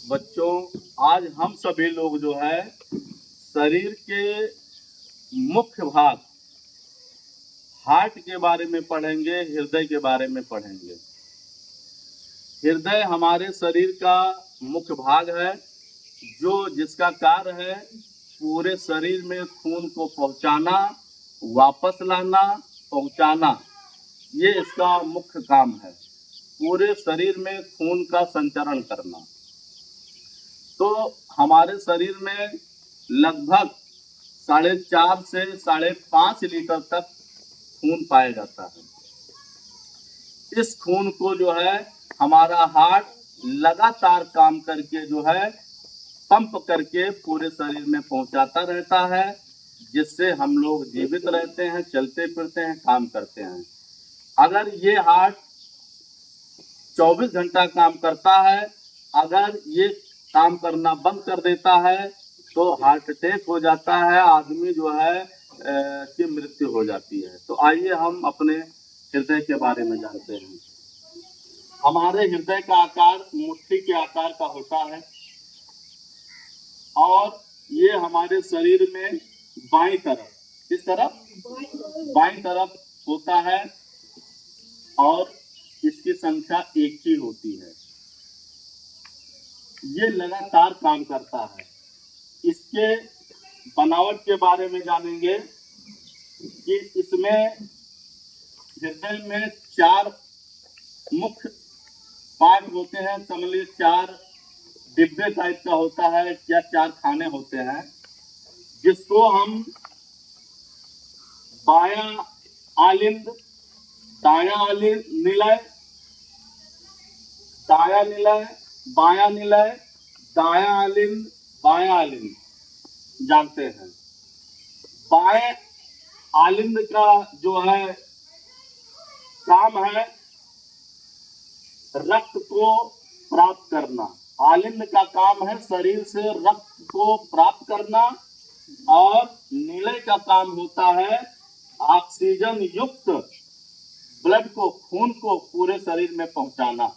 बच्चों, आज हम सभी लोग जो है शरीर के मुख्य भाग हार्ट के बारे में पढ़ेंगे, हृदय के बारे में पढ़ेंगे। हृदय हमारे शरीर का मुख्य भाग है, जो जिसका कार्य है पूरे शरीर में खून को पहुंचाना, वापस लाना, पहुंचाना। ये इसका मुख्य काम है, पूरे शरीर में खून का संचरण करना। तो हमारे शरीर में लगभग 4.5 से 5.5 लीटर तक खून पाया जाता है। इस खून को जो है हमारा हार्ट लगातार काम करके जो है पंप करके पूरे शरीर में पहुंचाता रहता है, जिससे हम लोग जीवित रहते हैं, चलते फिरते हैं, काम करते हैं। अगर ये हार्ट 24 घंटा काम करता है, अगर ये काम करना बंद कर देता है तो हार्ट अटैक हो जाता है, आदमी जो है की मृत्यु हो जाती है। तो आइए हम अपने हृदय के बारे में जानते हैं। हमारे हृदय का आकार मुट्ठी के आकार का होता है और ये हमारे शरीर में बाईं तरफ, किस तरफ? बाईं तरफ होता है और इसकी संख्या 1 ही होती है। ये लगातार काम करता है। इसके बनावट के बारे में जानेंगे कि इसमें हृदय में 4 मुख्य पार्ट होते हैं, समझ लीजिए 4 डिब्बे टाइप का होता है या 4 खाने होते हैं, जिसको हम बायां आलिंद, दायां आलिंद निलय, दायां निलय, बायां निलय, दायां आलिंद, बायां आलिंद जानते हैं। बाएं आलिंद का जो है काम है रक्त को प्राप्त करना। आलिंद का काम है शरीर से रक्त को प्राप्त करना और निलय का काम होता है ऑक्सीजन युक्त ब्लड को, खून को पूरे शरीर में पहुंचाना।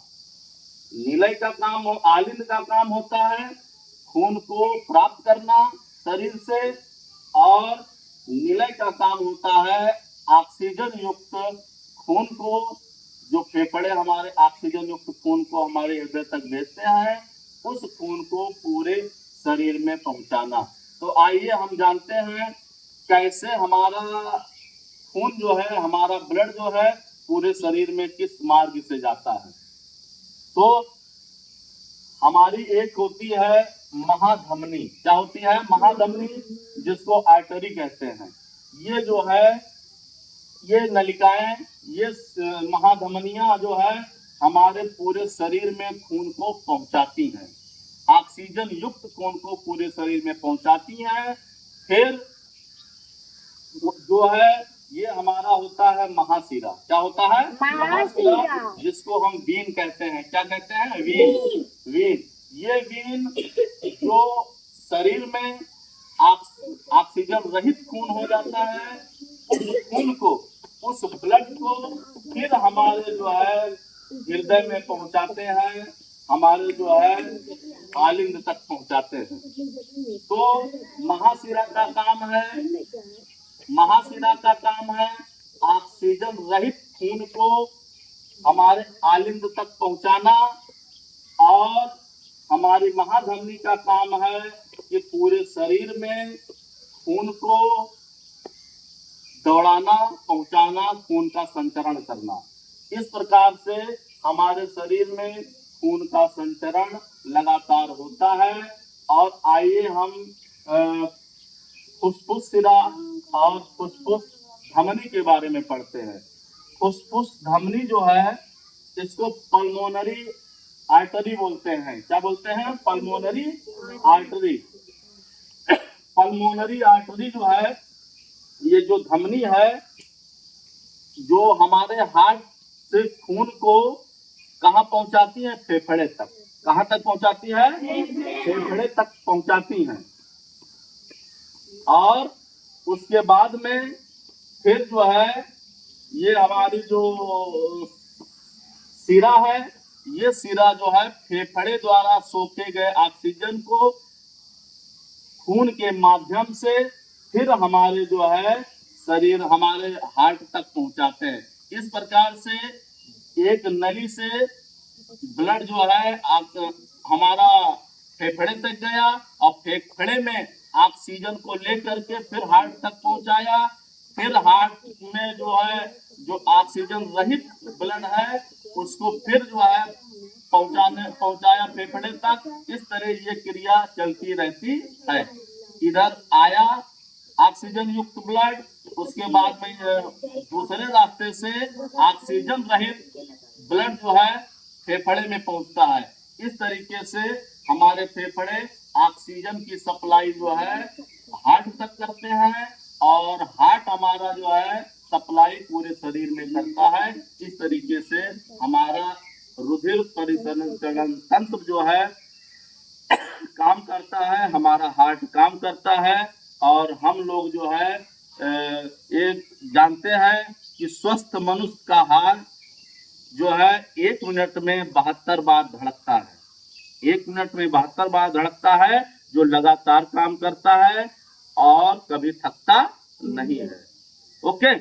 निलय का काम, आलिंद का काम होता है खून को प्राप्त करना शरीर से, और निलय का काम होता है ऑक्सीजन युक्त खून को, जो फेफड़े हमारे ऑक्सीजन युक्त खून को हमारे हृदय तक भेजते हैं, उस खून को पूरे शरीर में पहुंचाना। तो आइए हम जानते हैं कैसे हमारा खून जो है, हमारा ब्लड जो है पूरे शरीर में किस मार्ग से जाता है। तो हमारी एक होती है महाधमनी। क्या होती है? महाधमनी, जिसको आर्टरी कहते हैं। ये जो है, ये नलिकाएं, ये महाधमनियां जो है हमारे पूरे शरीर में खून को पहुंचाती हैं, ऑक्सीजन युक्त खून को पूरे शरीर में पहुंचाती हैं। फिर जो है ये हमारा होता है महाशिरा। क्या होता है? महाशिरा, जिसको हम वीन कहते हैं। क्या कहते हैं? वीन। वीन, ये वीन जो शरीर में ऑक्सीजन रहित खून हो जाता है, उस खून को, उस ब्लड को फिर हमारे जो है हृदय में पहुंचाते हैं, हमारे जो है आलिंद तक पहुंचाते हैं। तो महाशिरा का काम है, महाशिरा का काम है ऑक्सीजन रहित खून को हमारे आलिंद तक पहुंचाना, और हमारी महाधमनी का काम है कि पूरे शरीर में खून को दौड़ाना, पहुंचाना, खून का संचरण करना। इस प्रकार से हमारे शरीर में खून का संचरण लगातार होता है। और आइए हम फुसफुस शिरा और फुसफुस धमनी के बारे में पढ़ते हैं। फुसफुस धमनी जो है, इसको पल्मोनरी आर्टरी बोलते हैं। क्या बोलते हैं? Pulmonary artery. पल्मोनरी आर्टरी जो है, ये जो धमनी है, जो हमारे हार्ट से खून को कहाँ पहुंचाती है? फेफड़े तक। कहाँ तक पहुंचाती है? फेफड़े तक पहुंचाती हैं। और उसके बाद में फिर जो है ये हमारी जो शिरा है, ये सिरा जो है फेफड़े द्वारा सोखे गए ऑक्सीजन को खून के माध्यम से फिर हमारे जो है शरीर, हमारे हार्ट तक पहुंचाते हैं। इस प्रकार से एक नली से ब्लड जो है हमारा फेफड़े तक गया और फेफड़े में ऑक्सीजन को लेकर के फिर हार्ट तक पहुंचाया। फिर हार्ट में जो है जो ऑक्सीजन रहित ब्लड है उसको फिर जो है पहुंचाया फेफड़े तक। इस तरह ये क्रिया चलती रहती है। इधर आया ऑक्सीजन युक्त ब्लड, उसके बाद में दूसरे रास्ते से ऑक्सीजन रहित ब्लड जो है फेफड़े में पहुंचता है। इस तरीके से हमारे फेफड़े ऑक्सीजन की सप्लाई जो है हार्ट तक करते हैं और हार्ट हमारा जो है सप्लाई पूरे शरीर में करता है। इस तरीके से हमारा रुधिर परिसंचरण तंत्र जो है काम करता है, हमारा हार्ट काम करता है। और हम लोग जो है एक जानते हैं कि स्वस्थ मनुष्य का हार्ट जो है 1 मिनट में 72 बार धड़कता है। 1 मिनट में 72 बार धड़कता है, जो लगातार काम करता है और कभी थकता नहीं है। ओके।